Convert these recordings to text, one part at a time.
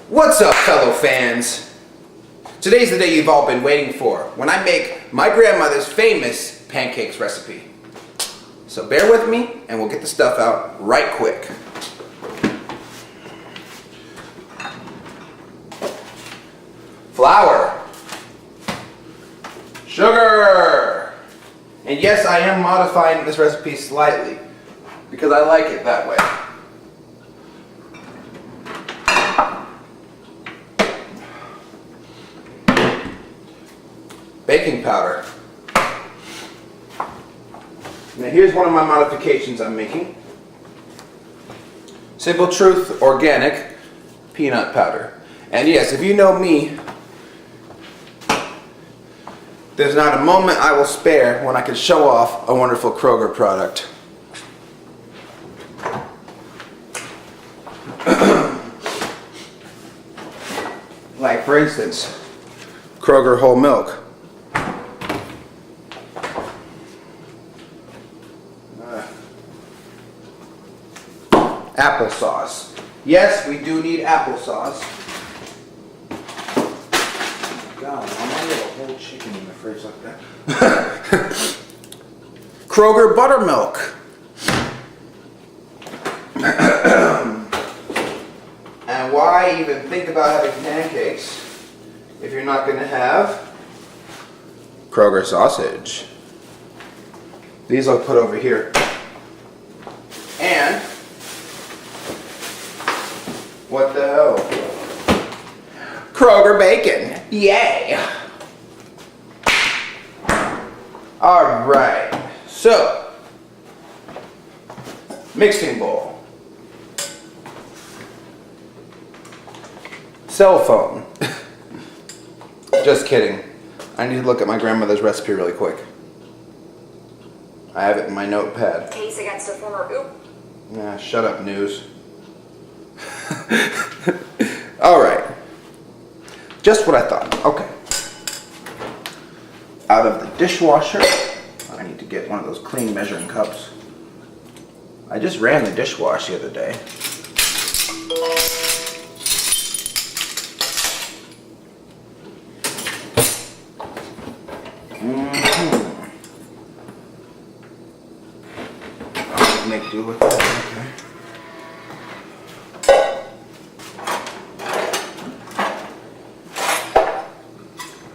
What's up, fellow fans? Today's the day you've all been waiting for, when I make my grandmother's famous pancakes recipe. So bear with me and we'll get the stuff out right quick. Flour, sugar, and yes, I am modifying this recipe slightly because I like it that way. Baking powder. Now here's one of my modifications I'm making. Simple Truth organic peanut powder. And yes, if you know me, there's not a moment I will spare when I can show off a wonderful Kroger product. Like for instance, Kroger whole milk. Applesauce. Yes, we do need applesauce. God, I might have a whole chicken in the fridge like that. Kroger buttermilk. And why even think about having pancakes if you're not going to have Kroger sausage? These I'll put over here. And what the hell? Kroger bacon. Yay! Alright, so mixing bowl. Cell phone. Just kidding. I need to look at my grandmother's recipe really quick. I have it in my notepad. Case against a former oop. Nah, shut up, news. Alright. Just what I thought. Okay. Out of the dishwasher, I need to get one of those clean measuring cups. I just ran the dishwash the other day. I'll make do with that. Okay.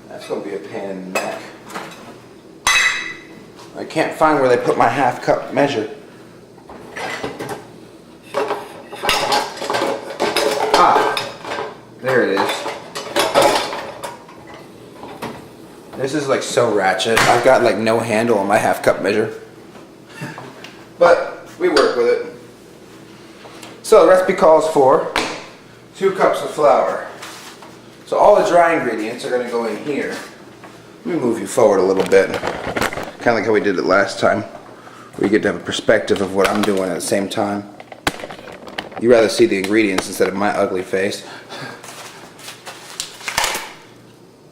That's going to be a pain in the neck. I can't find where they put my half cup measure. Ah, there it is. This is like so ratchet. I've got like no handle on my half cup measure. But we work with it. So the recipe calls for 2 cups of flour. So all the dry ingredients are going to go in here. Let me move you forward a little bit. Kind of like how we did it last time. Where you get to have a perspective of what I'm doing at the same time. You rather see the ingredients instead of my ugly face.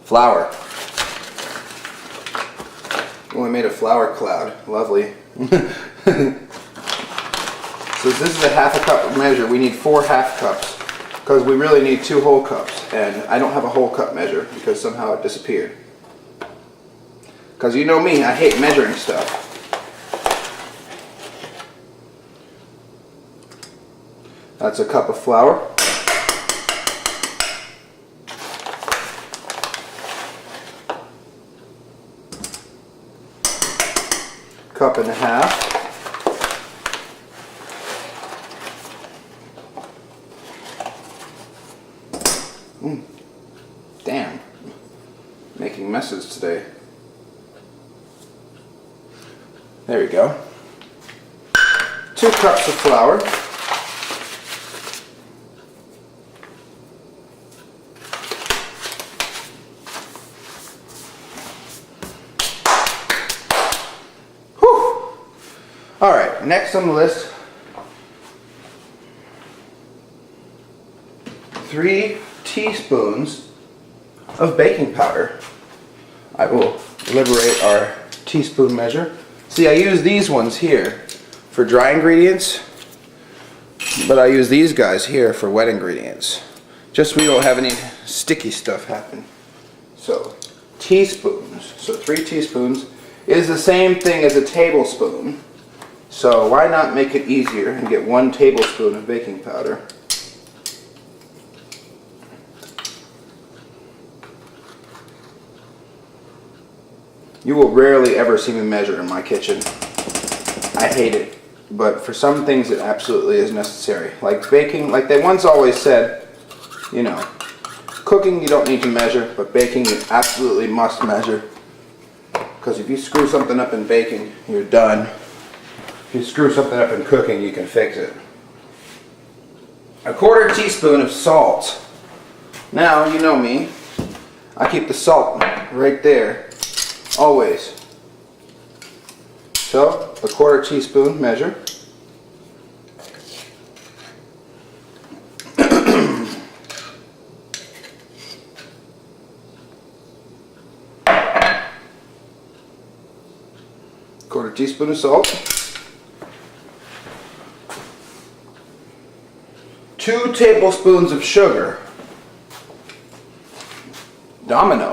Flour. Oh, I made a flour cloud. Lovely. So this is a half a cup measure. We need 4 half cups. Because we really need 2 whole cups. And I don't have a whole cup measure because somehow it disappeared. Because you know me, I hate measuring stuff. That's a cup of flour. Cup and a half. Damn. Making messes today. There we go. 2 cups of flour. Whew. Alright, next on the list, 3 teaspoons of baking powder. I will liberate our teaspoon measure. See, I use these ones here for dry ingredients, but I use these guys here for wet ingredients. just so we don't have any sticky stuff happen. So, teaspoons. So 3 teaspoons is the same thing as a tablespoon. So why not make it easier and get 1 tablespoon of baking powder. You will rarely ever see me measure in my kitchen. I hate it. But for some things it absolutely is necessary. Like baking, like they once always said, you know, cooking you don't need to measure, but baking you absolutely must measure. Because if you screw something up in baking, you're done. If you screw something up in cooking, you can fix it. 1/4 teaspoon of salt. Now, you know me. I keep the salt right there. Always. So, 1/4 teaspoon measure. Quarter teaspoon of salt. 2 tablespoons of sugar. Domino.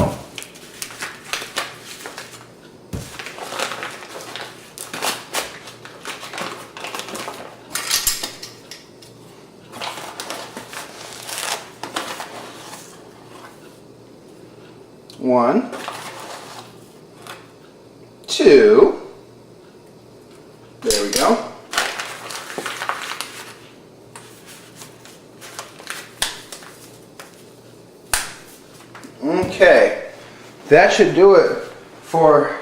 One, 2. There we go. Okay, that should do it for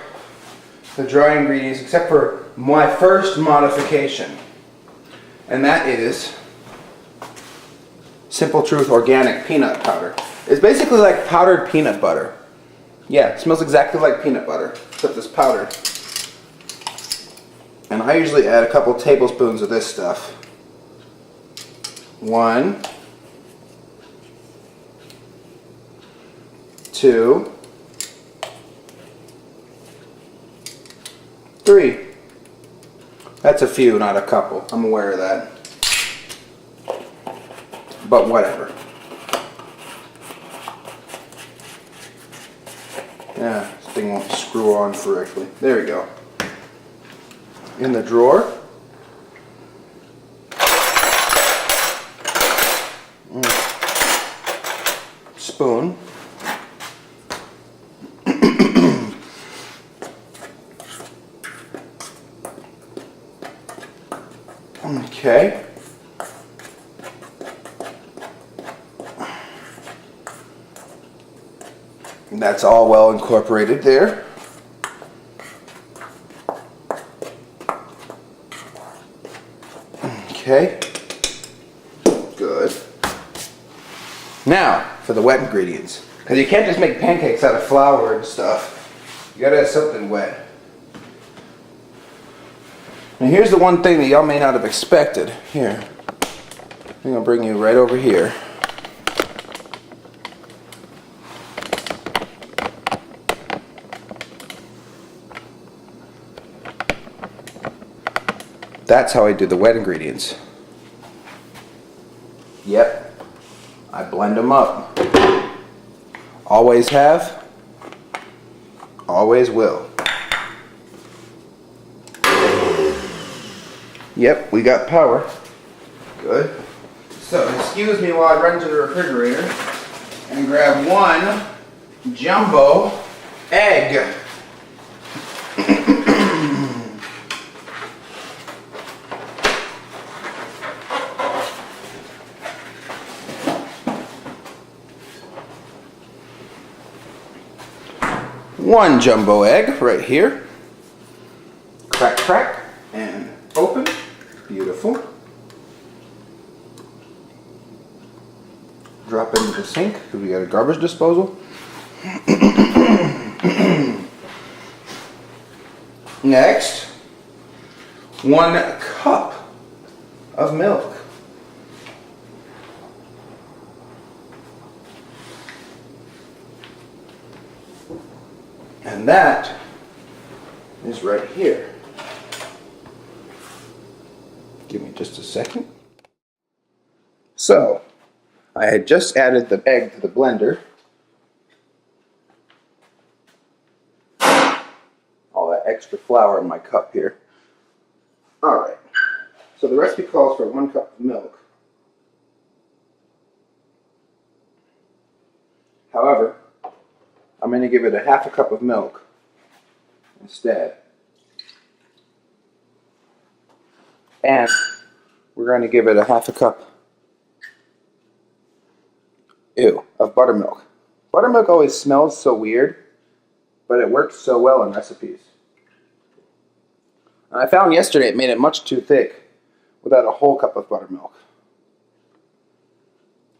the dry ingredients, except for my first modification, and that is Simple Truth organic peanut powder. It's basically like powdered peanut butter. Yeah, it smells exactly like peanut butter, except it's powdered. And I usually add a couple tablespoons of this stuff. 1, 2, 3. That's a few, not a couple. I'm aware of that. But whatever. Yeah, this thing won't screw on correctly. There we go. In the drawer. Spoon. Okay. That's all well incorporated there. Okay. Good. Now, for the wet ingredients. Because you can't just make pancakes out of flour and stuff. You gotta have something wet. Now here's the one thing that y'all may not have expected. Here. I'm gonna bring you right over here. That's how I do the wet ingredients. Yep. I blend them up. Always have. Always will. Yep, we got power. Good. So, excuse me while I run to the refrigerator and grab 1 jumbo egg. One jumbo egg right here. Crack, crack, and open. Beautiful. Drop it into the sink because we got a garbage disposal. Next, 1 cup of milk. And that is right here. Give me just a second. So, I had just added the egg to the blender. All that extra flour in my cup here. Alright, so the recipe calls for 1 cup of milk. However, I'm going to give it a half a cup of milk instead. And we're going to give it a half a cup of buttermilk. Buttermilk always smells so weird, but it works so well in recipes. And I found yesterday it made it much too thick without a whole cup of buttermilk.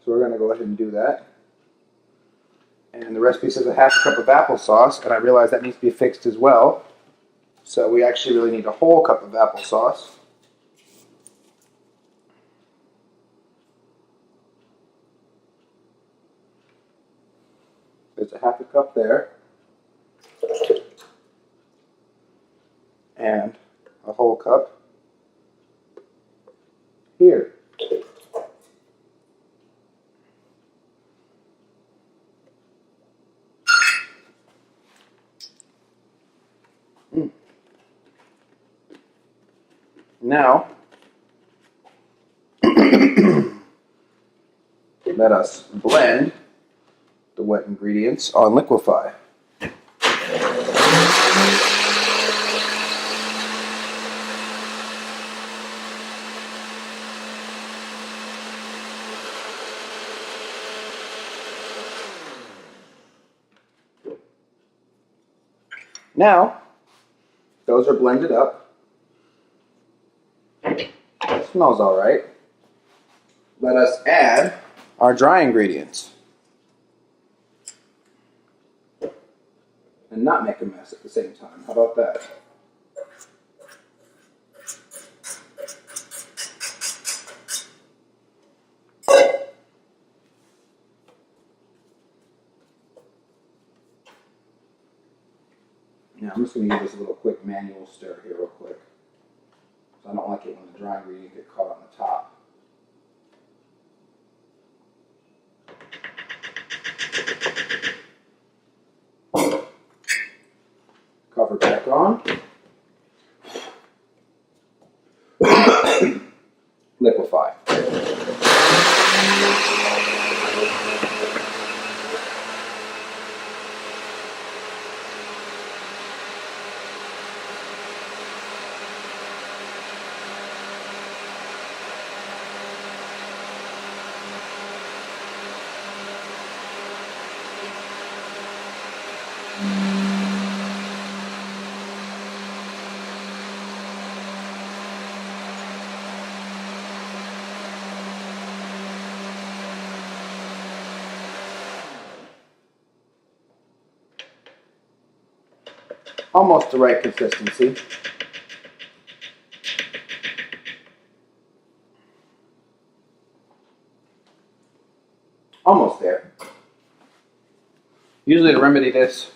So we're going to go ahead and do that. And the recipe says a half a cup of applesauce, and I realize that needs to be fixed as well. So we actually really need a whole cup of applesauce. There's a half a cup there. And a whole cup here. Now, let us blend the wet ingredients on liquefy. Now, those are blended up. It smells all right. Let us add our dry ingredients. And not make a mess at the same time. How about that? Now I'm just going to give this a little quick manual stir here real quick. I don't like it when the dry ingredients get caught on the top. Cover back on. Liquefy. Almost the right consistency. Almost there. Usually to remedy this,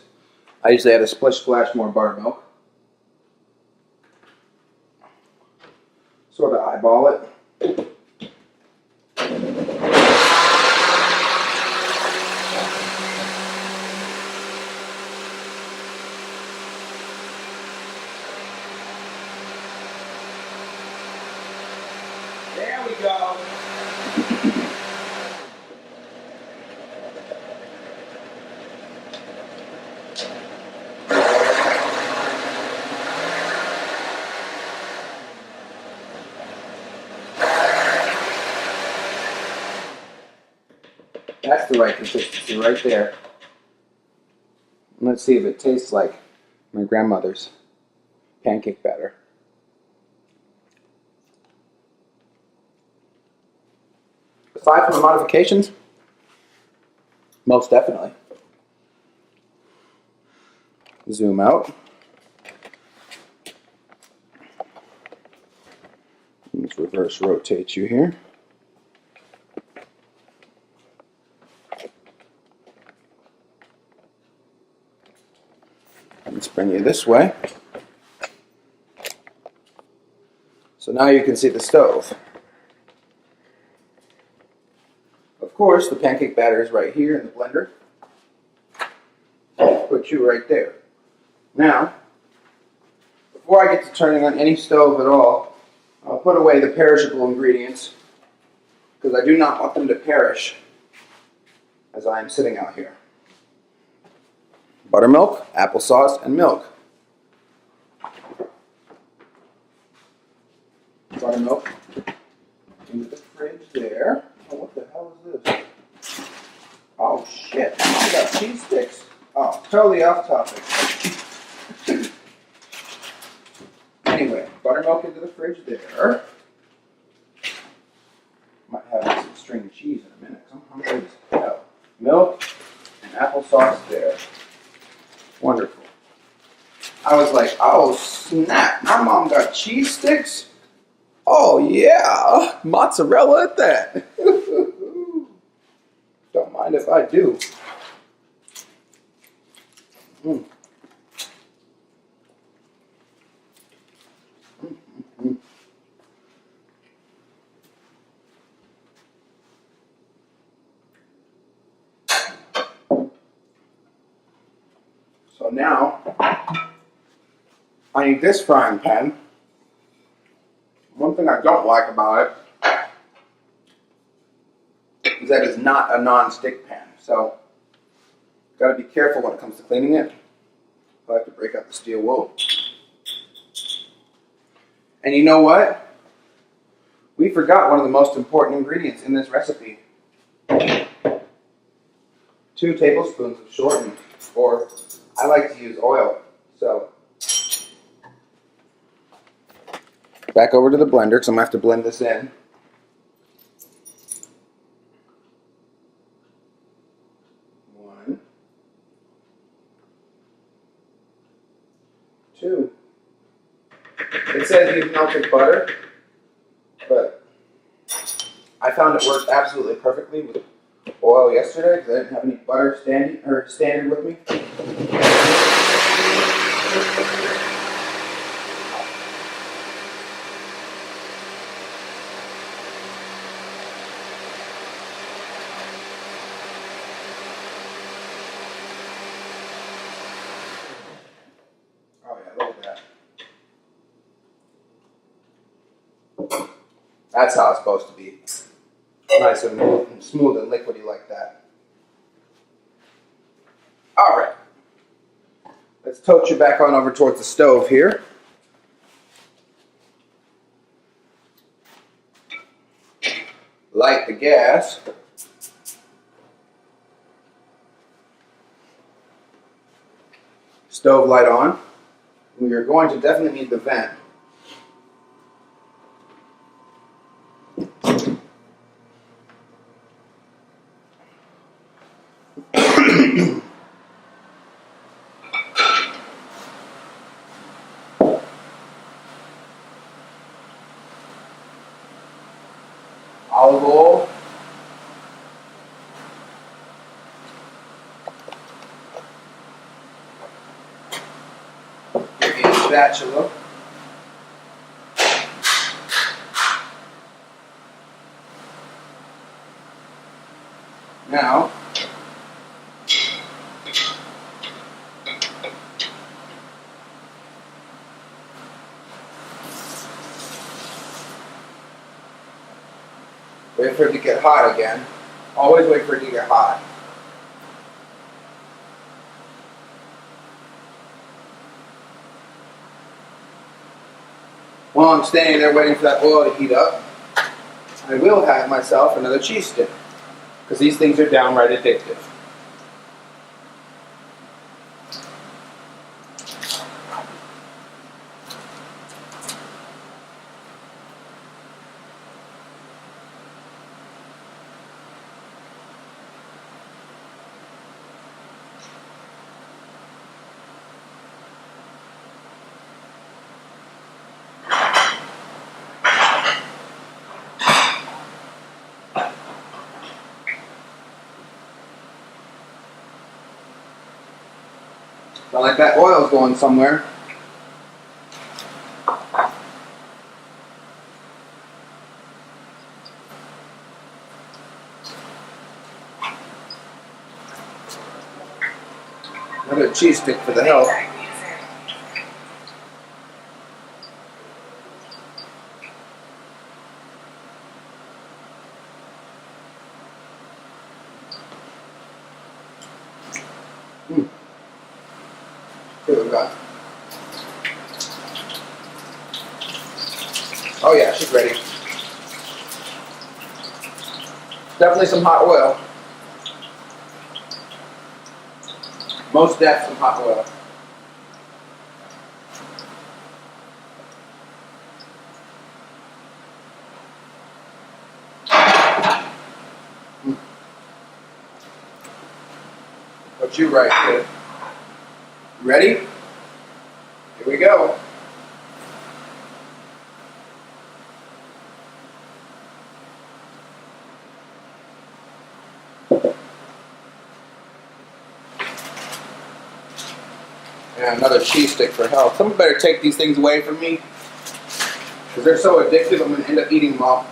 I usually add a splash more buttermilk. Sort of eyeball it. There we go. That's the right consistency right there. Let's see if it tastes like my grandmother's pancake batter. Aside from the modifications, most definitely. Zoom out. Let's reverse rotate you here. Let's bring you this way. So now you can see the stove. Of course, the pancake batter is right here in the blender. Put you right there. Now, before I get to turning on any stove at all, I'll put away the perishable ingredients because I do not want them to perish as I am sitting out here. Buttermilk, applesauce, and milk. Buttermilk into the fridge there. Oh, what the hell is this? Oh shit, I got cheese sticks. Oh, totally off topic. Anyway, buttermilk into the fridge there. Might have some string cheese in a minute. I'm hungry as hell. Milk and applesauce there. Wonderful. I was like, oh snap, my mom got cheese sticks? Oh yeah, mozzarella at that. Don't mind if I do. Mm. So now, I need this frying pan. One thing I don't like about it is that it's not a non-stick pan. So, gotta be careful when it comes to cleaning it. I have to break out the steel wool. And you know what? We forgot one of the most important ingredients in this recipe. 2 tablespoons of shortened, or I like to use oil. So, back over to the blender because I'm going to have to blend this in. One, 2. It says use melted butter, but I found it worked absolutely perfectly with oil yesterday because I didn't have any butter standard with me. Oh yeah, look at that. That's how it's supposed to be. Nice and smooth and liquidy like that. Alright. Let's tote you back on over towards the stove here. Light the gas. Stove light on. We are going to definitely need the vent. Olive oil. Get a spatula. Now, wait for it to get hot again. Always wait for it to get hot. While I'm standing there waiting for that oil to heat up, I will have myself another cheese stick. Because these things are downright addictive. Not like that oil's going somewhere. Another cheese stick for the health. See what we got. Oh yeah, she's ready. Definitely some hot oil. Most def some hot oil. Put you right here. Ready? Here we go. And another cheese stick for health. Someone better take these things away from me, because they're so addictive. I'm going to end up eating them all.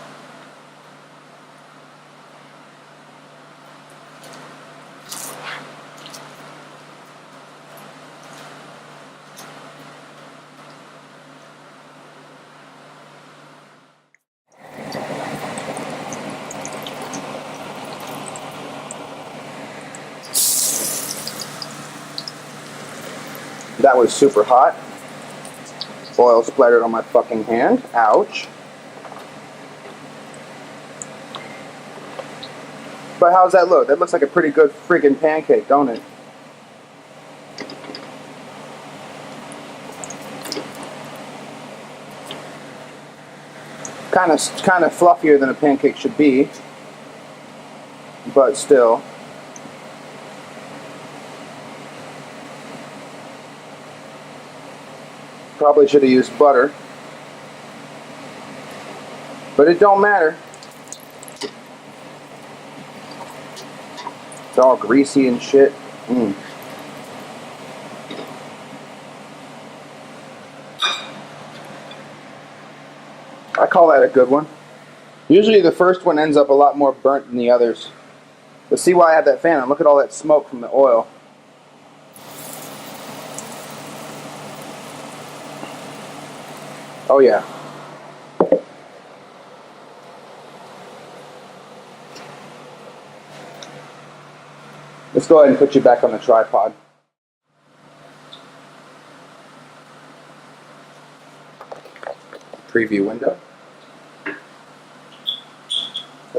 That was super hot. Oil splattered on my fucking hand. Ouch. But how's that look? That looks like a pretty good friggin' pancake, don't it? Kind of fluffier than a pancake should be, but still. Probably should have used butter, but it don't matter. It's all greasy and shit. I call that a good one. Usually the first one ends up a lot more burnt than the others. But see why I have that fan on? Look at all that smoke from the oil. Oh yeah. Let's go ahead and put you back on the tripod. Preview window. Because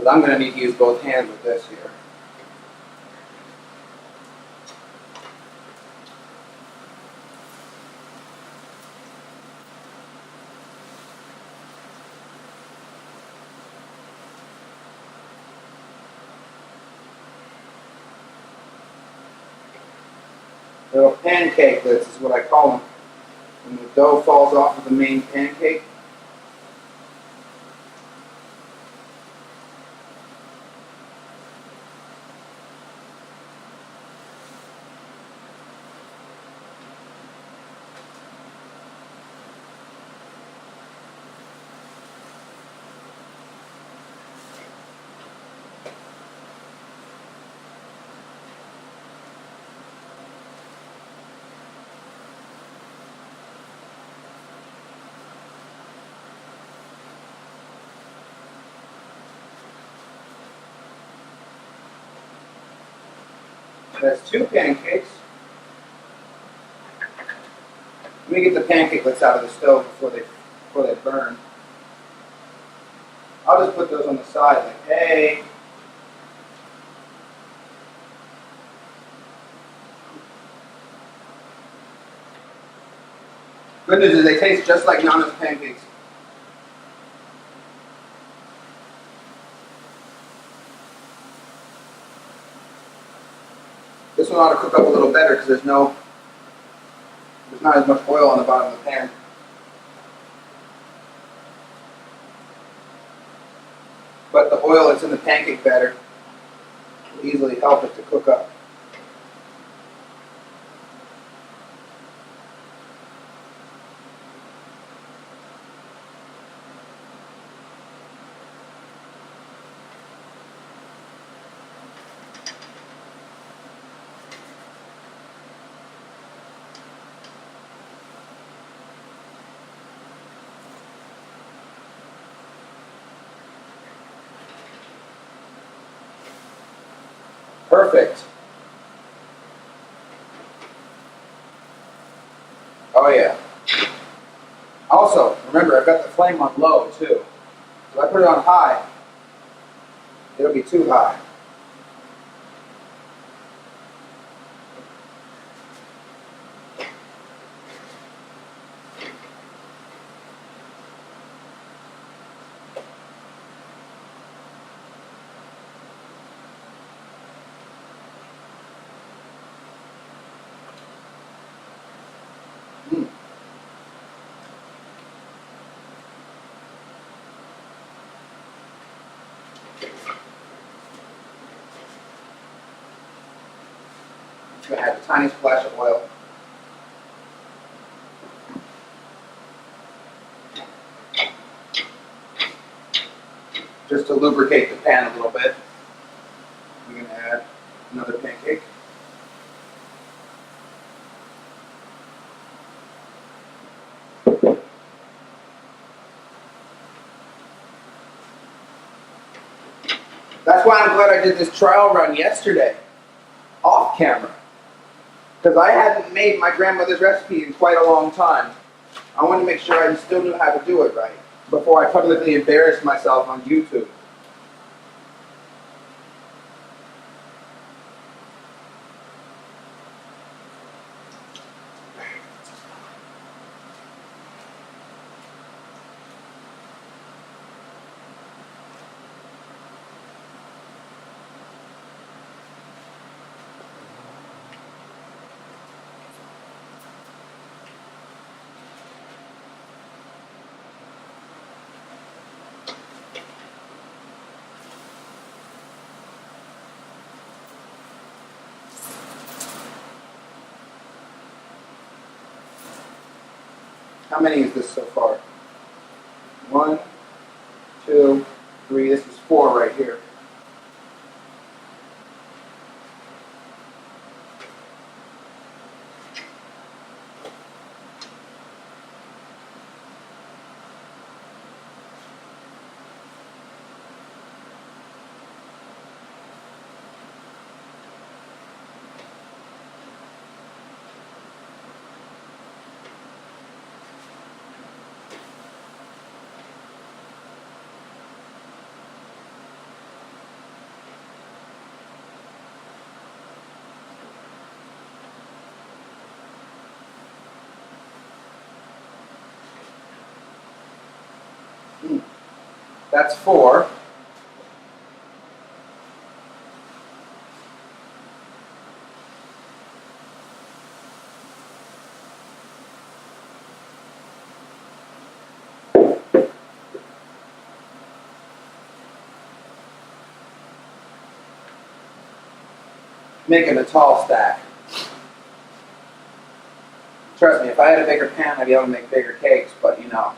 I'm going to need to use both hands with this here. Little pancake this is what I call them. When the dough falls off of the main pancake. That's 2 pancakes. Let me get the pancakelets out of the stove before they burn. I'll just put those on the side like, hey. Good news is they taste just like Nana's pancakes. This one ought to cook up a little better because there's not as much oil on the bottom of the pan. But the oil that's in the pancake batter will easily help it to cook up. Perfect. Oh yeah. Also, remember I've got the flame on low too. So if I put it on high, it'll be too high. Mm. I'm going to add a tiny splash of oil. Just to lubricate the pan a little bit. I'm going to add another pancake. That's why I'm glad I did this trial run yesterday, off camera. Because I hadn't made my grandmother's recipe in quite a long time. I wanted to make sure I still knew how to do it right before I publicly embarrassed myself on YouTube. How many is this so far? 1, 2, 3. This is 4 right here. That's 4. Making a tall stack. Trust me, if I had a bigger pan, I'd be able to make bigger cakes, but you know.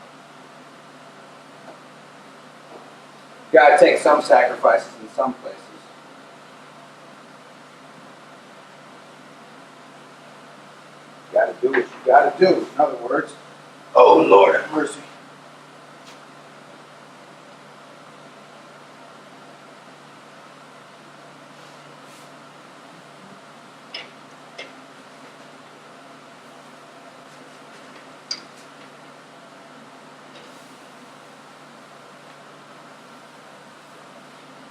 Gotta take some sacrifices in some places. Gotta do what you gotta do, in other words. Oh Lord have mercy.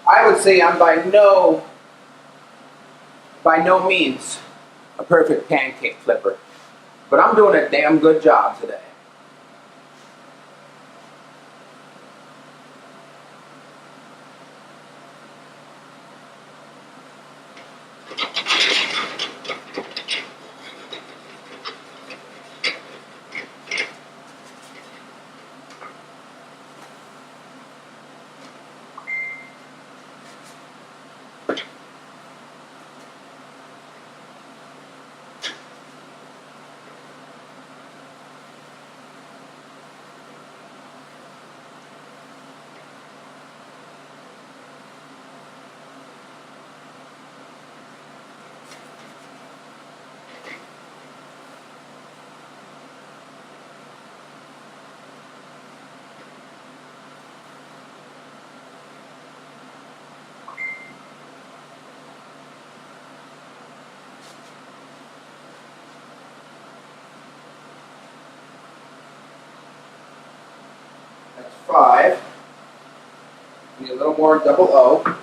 I would say I'm by no means a perfect pancake flipper, but I'm doing a damn good job today. That's 5. Need a little more double O.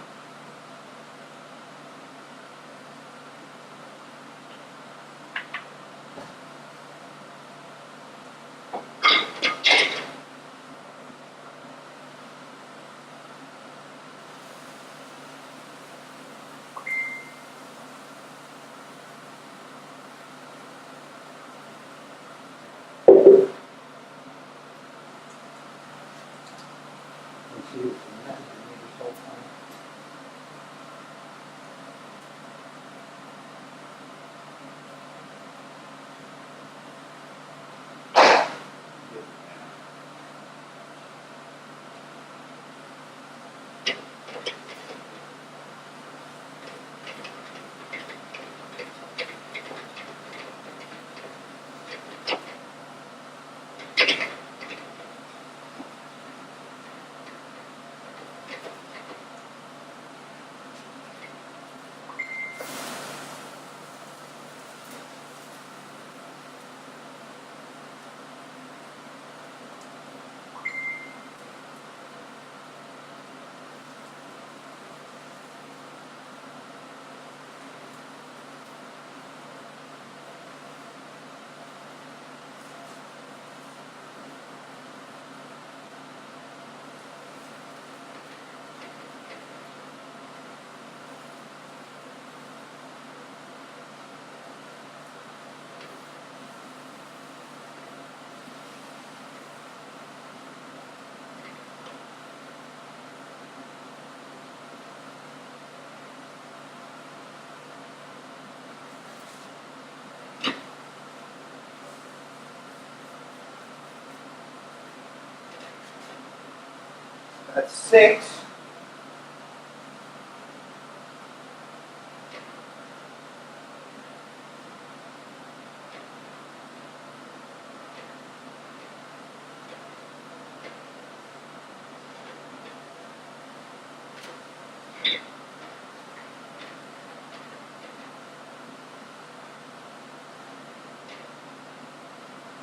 That's 6.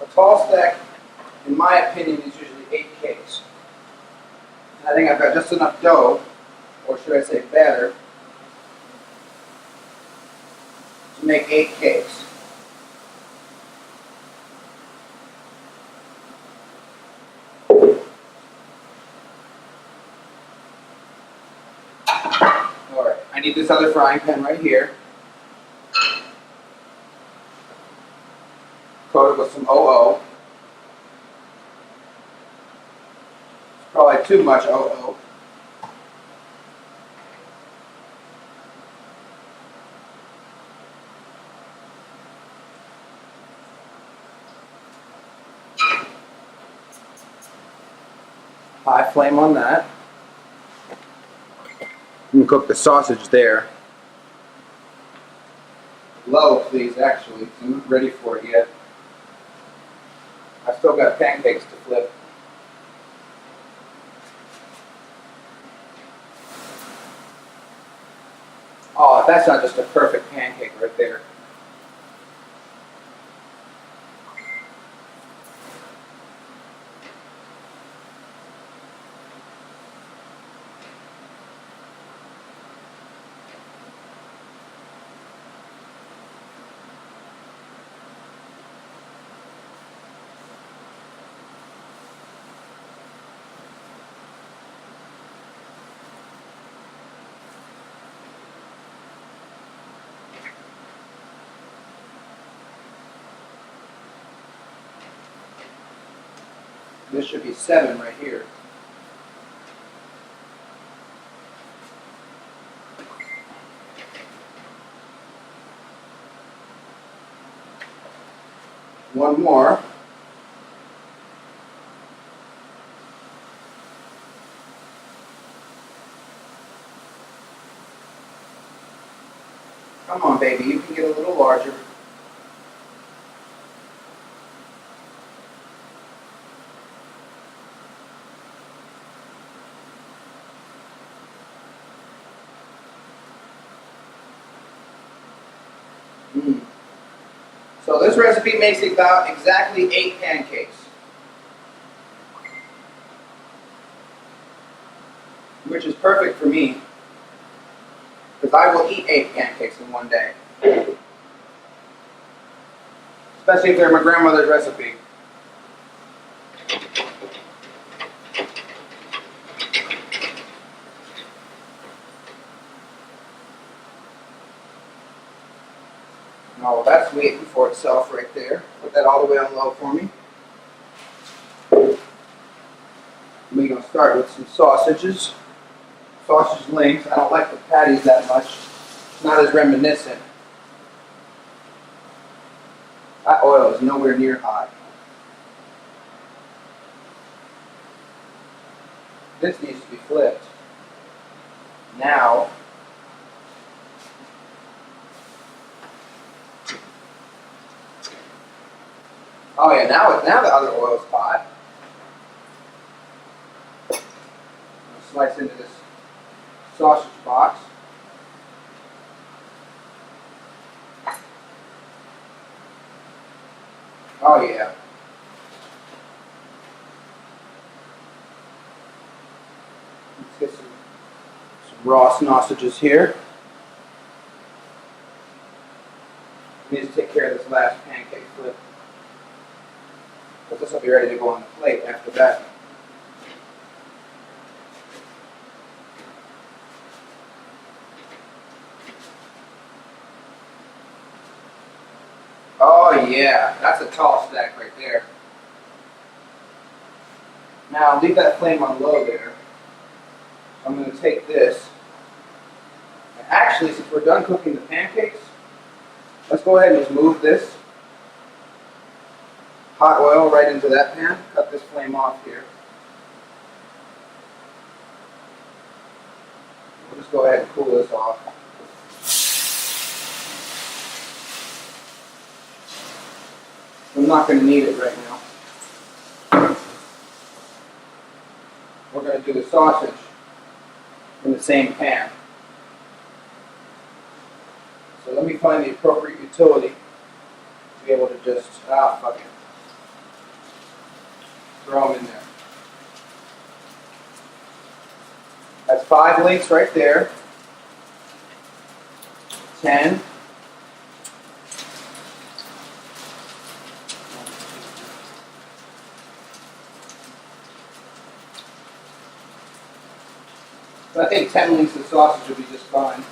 A tall stack, in my opinion, is usually 8 cakes. I think I've got just enough dough, or should I say batter, to make 8 cakes. Alright, I need this other frying pan right here. Coat it with some OO. It's probably too much OO. High flame on that. You can cook the sausage there. Low, please, actually. I'm not ready for it yet. I've still got pancakes to flip. Oh, that's not just a perfect pancake right there. This should be 7 right here. One more. Come on, baby, you can get a little larger. So this recipe makes about exactly 8 pancakes. which is perfect for me because I will eat 8 pancakes in one day. Especially if they're my grandmother's recipe. Oh, that's waiting for itself right there. Put that all the way on low for me. We're going to start with some sausages. Sausage links. I don't like the patties that much. It's not as reminiscent. That oil is nowhere near hot. This needs to be flipped. Now, oh yeah, now the other oil is hot. I'm going to slice into this sausage box. Oh yeah. Let's get some raw sausages here. We need to take care of this last pancake flip. But this will be ready to go on the plate after that. Oh yeah, that's a tall stack right there. Now leave that flame on low there. I'm going to take this. And actually, since we're done cooking the pancakes, let's go ahead and just move this hot oil right into that pan. Cut this flame off here. We'll just go ahead and cool this off. I'm not going to need it right now. We're going to do the sausage in the same pan. So let me find the appropriate utility to be able to just, fuck it. Throw them in there. That's 5 links right there. 10. I think 10 links of sausage would be just fine.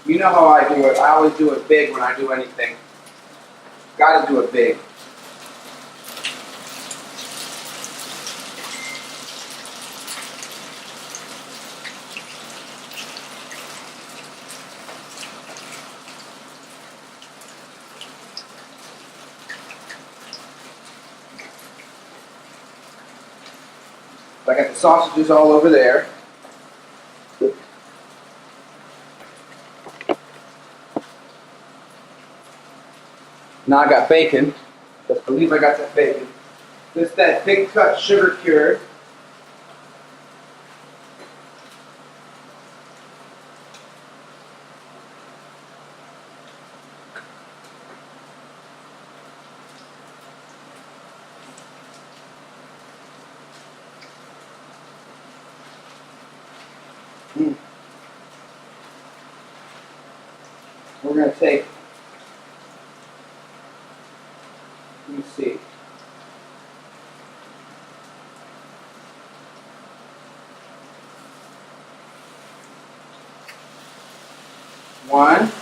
You know how I do it. I always do it big when I do anything. Gotta do it big. I got the sausages all over there. Now I got bacon. Just believe I got that bacon. This is that big cut sugar cured. We're going to take, let me see, one,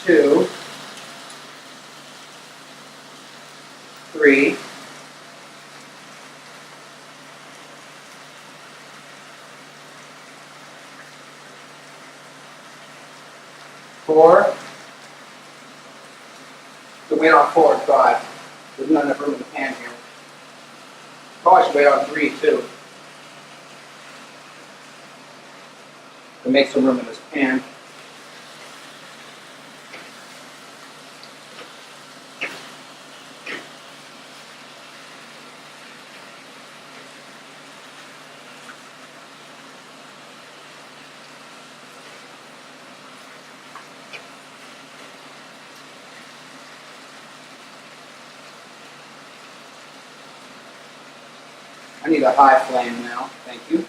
2, 3, 4. So wait on 4 and 5. There's not enough room in the pan here. Probably should wait on 3 too. To make some room in this pan. I need a high flame now. Thank you.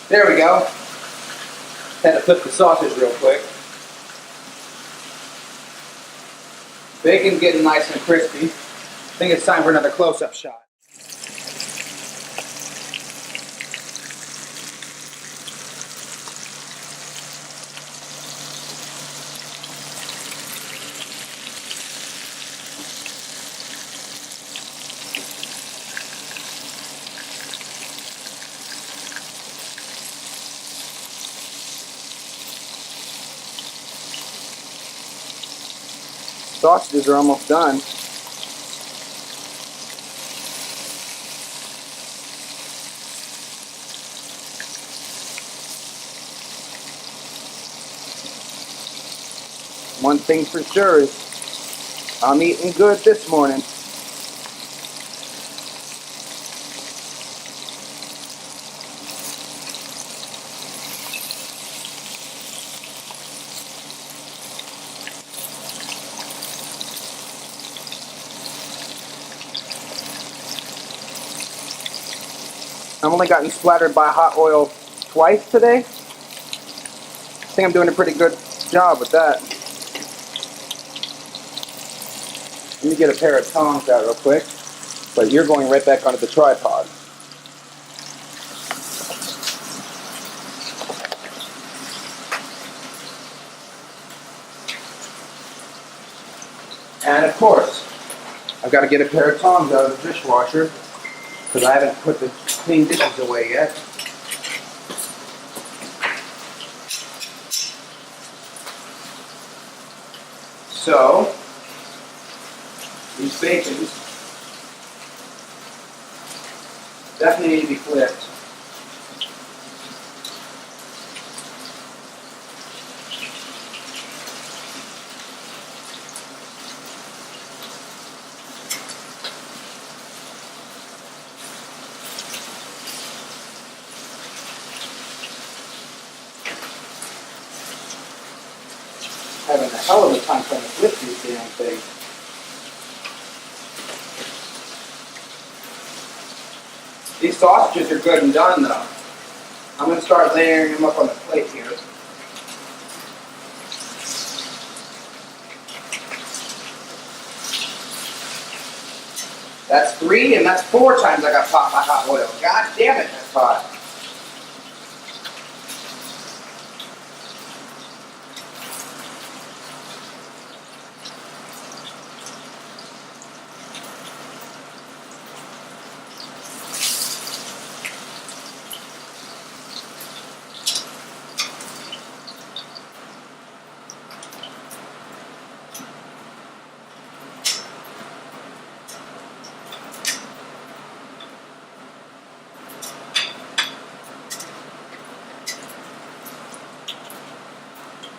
There we go. Had to flip the sausage real quick. Bacon's getting nice and crispy. I think it's time for another close-up shot. Sausages are almost done. One thing for sure is I'm eating good this morning. I've only gotten splattered by hot oil twice today. I think I'm doing a pretty good job with that. Let me get a pair of tongs out real quick, but you're going right back onto the tripod. And of course, I've got to get a pair of tongs out of the dishwasher because I haven't put the clean dishes away yet. So, these bacons definitely need to be flipped. Having a hell of a time trying to flip these damn things. These sausages are good and done though. I'm going to start layering them up on the plate here. That's 3 and that's 4 times I got popped by hot oil. God damn it, that's hot.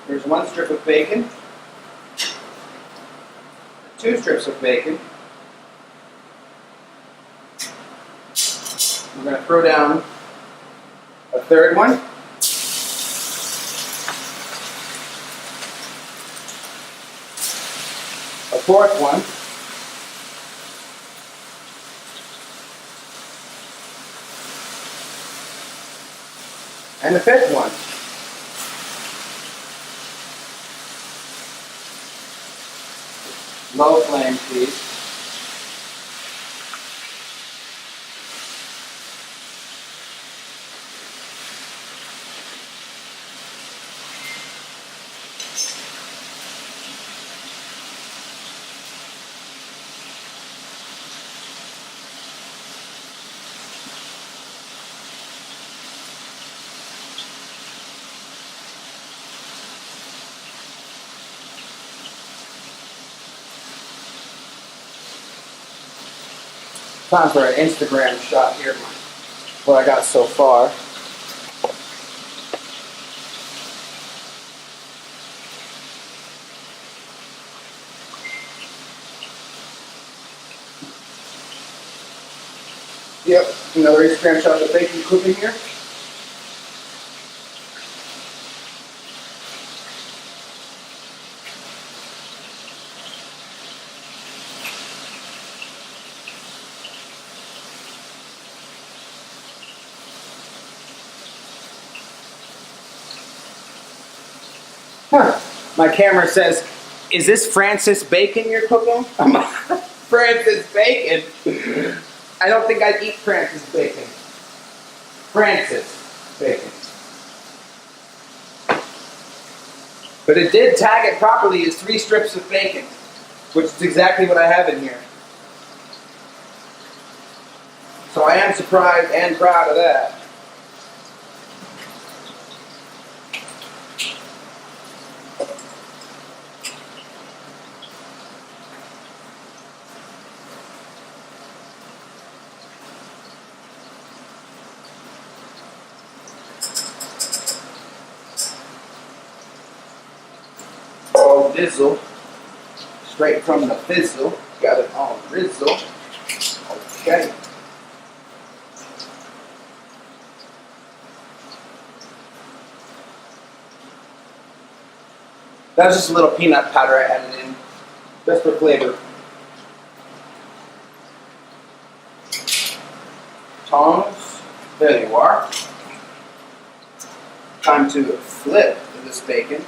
There's 1 strip of bacon, 2 strips of bacon. I'm going to throw down a 3rd one. A 4th one. And the fifth one. Low flame, please. Time for an Instagram shot here. What I got so far. Yep, another Instagram shot of the bacon cooking here. Huh. My camera says, is this Francis Bacon you're cooking? Francis Bacon? I don't think I'd eat Francis Bacon. Francis Bacon. But it did tag it properly as 3 strips of bacon, which is exactly what I have in here. So I am surprised and proud of that. All dizzle, straight from the fizzle, got it all rizzle. Okay. That was just a little peanut powder I added in, just for flavor. Tongs, there you are. Time to flip this bacon.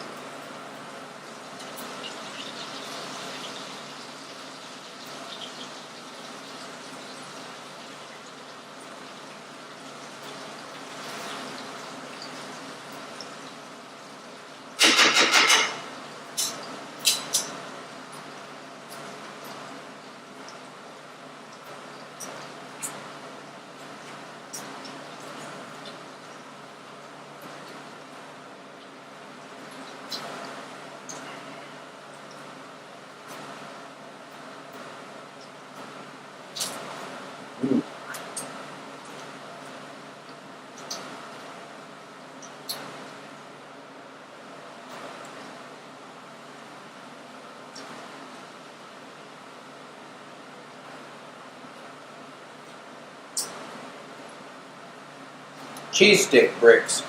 Cheese stick bricks.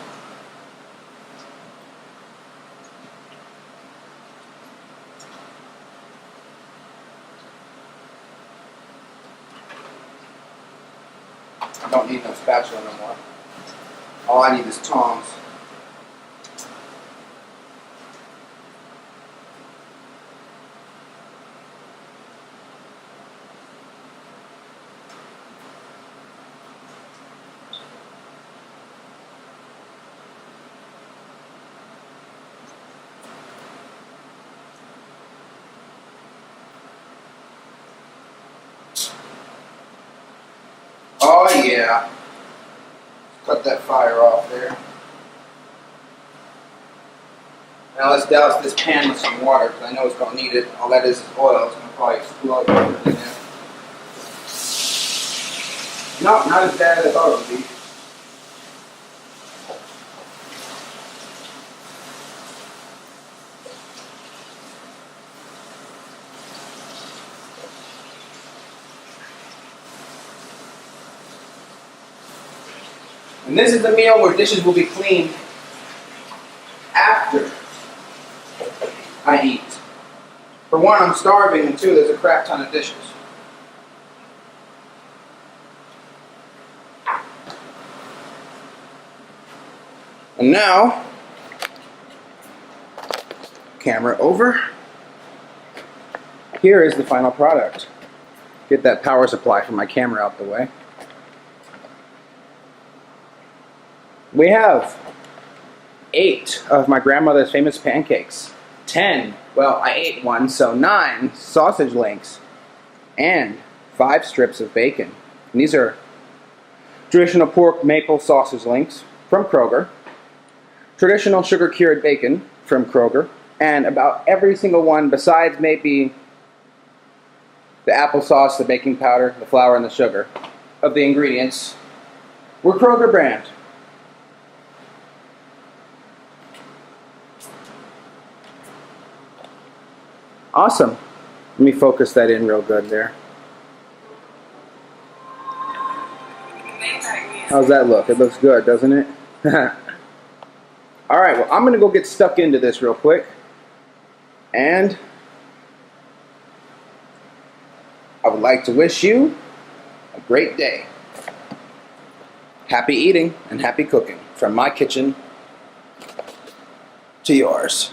I don't need no spatula no more. All I need is tongs. Oh yeah. Cut that fire off there. Now let's douse this pan with some water because I know it's going to need it. All that is oil. It's going to probably explode in there. No, not as bad as I thought it would be. And this is the meal where dishes will be cleaned after I eat. For one, I'm starving, and two, there's a crap ton of dishes. And now, camera over. Here is the final product. Get that power supply from my camera out the way. We have 8 of my grandmother's famous pancakes. 10, well, I ate one, so 9 sausage links. And 5 strips of bacon. And these are traditional pork maple sausage links from Kroger. Traditional sugar-cured bacon from Kroger. And about every single one, besides maybe the applesauce, the baking powder, the flour, and the sugar, of the ingredients, were Kroger brand. Awesome. Let me focus that in real good there. How's that look? It looks good, doesn't it? Alright, well, I'm going to go get stuck into this real quick. And I would like to wish you a great day. Happy eating and happy cooking from my kitchen to yours.